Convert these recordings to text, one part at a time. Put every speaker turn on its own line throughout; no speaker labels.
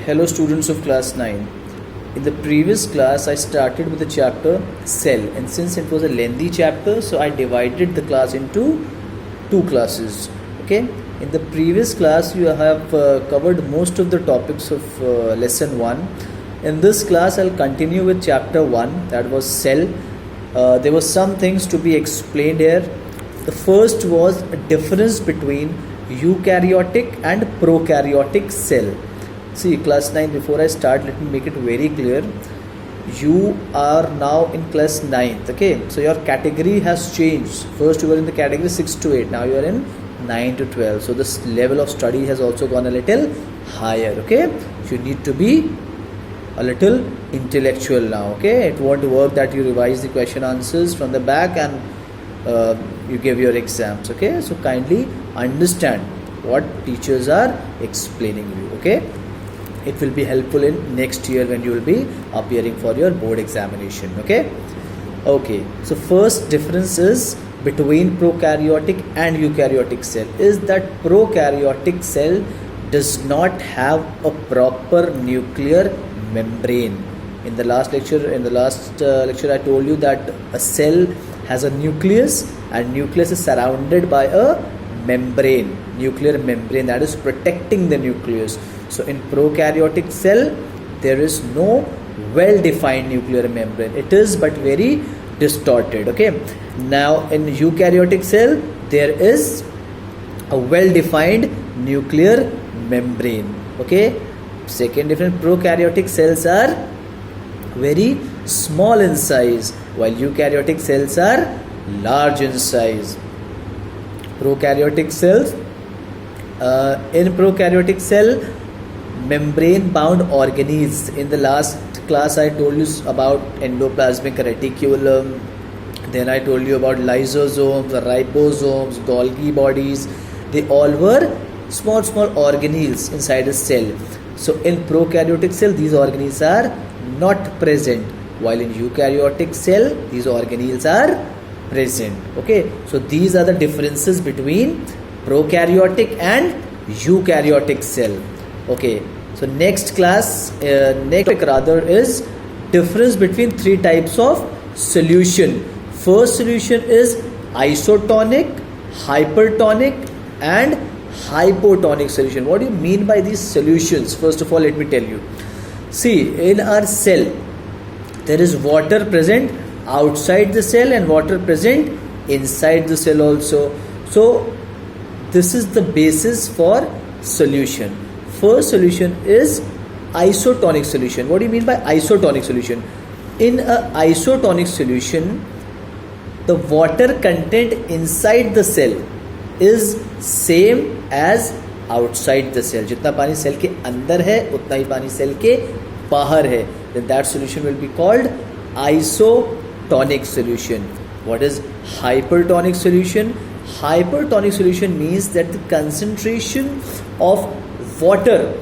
Hello students of class 9. In the previous class I started with the chapter cell, and since it was a lengthy chapter, so I divided the class into two classes. Okay, in the previous class you have covered most of the topics of lesson 1. In this class I'll continue with chapter 1, that was cell. There were some things to be explained here. The first was a difference between eukaryotic and prokaryotic cell. See, class 9, before I start, let me make it very clear. You are now in class 9th, okay? So your category has changed. First you were in the category 6 to 8, now you are in 9 to 12. So this level of study has also gone a little higher, okay? You need to be a little intellectual now, okay? It won't work that you revise the question answers from the back and you give your exams, okay? So kindly understand what teachers are explaining you, okay? It will be helpful in next year when you will be appearing for your board examination, okay? Okay, so first difference is between prokaryotic and eukaryotic cell is that prokaryotic cell does not have a proper nuclear membrane. In the last lecture, I told you that a cell has a nucleus, and nucleus is surrounded by a membrane, nuclear membrane that is protecting the nucleus. So in prokaryotic cell there is no well defined nuclear membrane, it is but very distorted, okay? Now in eukaryotic cell there is a well defined nuclear membrane, okay? Second difference, prokaryotic cells are very small in size while eukaryotic cells are large in size. Prokaryotic cells, in prokaryotic cell, membrane bound organelles. In the last class I told you about endoplasmic reticulum, then I told you about lysosomes, ribosomes, Golgi bodies. They all were small organelles inside a cell. So in prokaryotic cell these organelles are not present, while in eukaryotic cell these organelles are present, okay? So these are the differences between prokaryotic and eukaryotic cell, okay? So next class, next topic rather is difference between three types of solution. First solution is isotonic, hypertonic and hypotonic solution. What do you mean by these solutions? First of all, let me tell you. See, in our cell there is water present outside the cell and water present inside the cell also. So this is the basis for solution. First solution is isotonic solution. What do you mean by isotonic solution? In a isotonic solution, the water content inside the cell is same as outside the cell. जितना पानी cell के अंदर है उतना ही पानी cell के बाहर है. Then that solution will be called isotonic solution. What is hypertonic solution? Hypertonic solution means that the concentration of water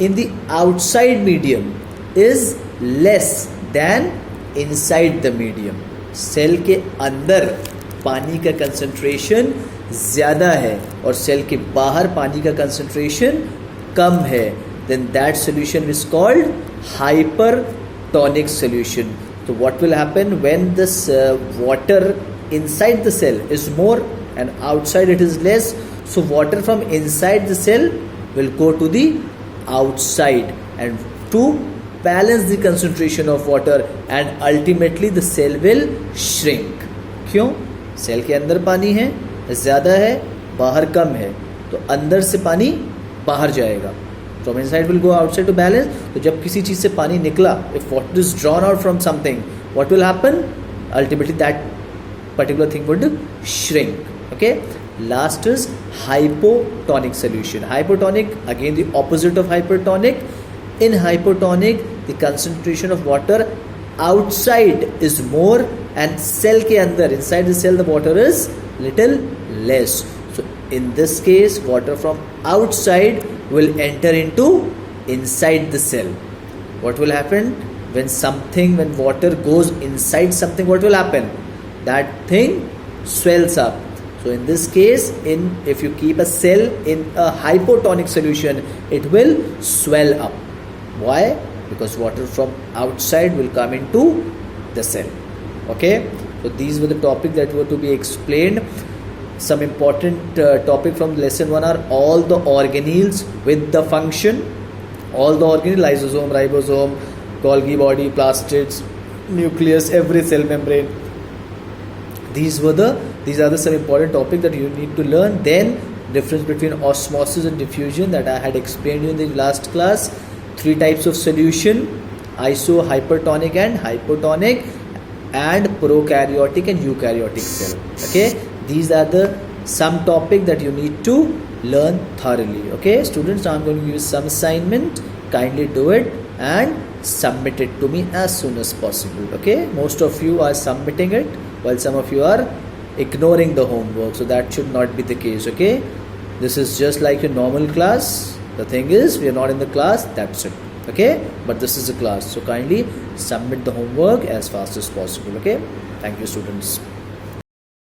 in the outside medium is less than inside the medium. Cell के अंदर पानी का concentration ज़्यादा है और cell के बाहर पानी का कंसंट्रेशन कम है. Then that solution is called hypertonic solution. So what will happen when this water inside the cell is more and outside it is less? So water from inside the cell will go to the outside and to balance the concentration of water, and ultimately the cell will shrink. क्यों? Cell के अंदर पानी है ज़्यादा है, बाहर कम है, तो अंदर से पानी बाहर जाएगा. From inside will go outside to balance. तो जब किसी चीज़ से पानी निकला, if water is drawn out from something, what will happen? Ultimately that particular thing would shrink. Okay. Last is hypotonic solution. Hypotonic, again the opposite of hypertonic. In hypotonic, the concentration of water outside is more and cell के अंदर, inside the cell, the water is little less. So in this case, water from outside will enter into inside the cell. What will happen? When water goes inside something, what will happen? That thing swells up. So in this case, if you keep a cell in a hypotonic solution, it will swell up. Why? Because water from outside will come into the cell. Okay, so these were the topics that were to be explained. Some important topic from lesson 1 are all the organelles with the function. All the organelles, lysosome, ribosome, Golgi body, plastids, nucleus, every cell membrane. These are the some important topics that you need to learn. Then difference between osmosis and diffusion that I had explained in the last class. 3 types of solution: iso, hypertonic and hypotonic, and prokaryotic and eukaryotic cell. Okay, these are the some topic that you need to learn thoroughly. Okay students, now I'm going to give you some assignment. Kindly do it and submit it to me as soon as possible. Okay, most of you are submitting it while some of you are ignoring the homework, so that should not be the case. Okay, this is just like a normal class. The thing is, we are not in the class, that's it. Okay, but this is a class, so kindly submit the homework as fast as possible. Okay, thank you students.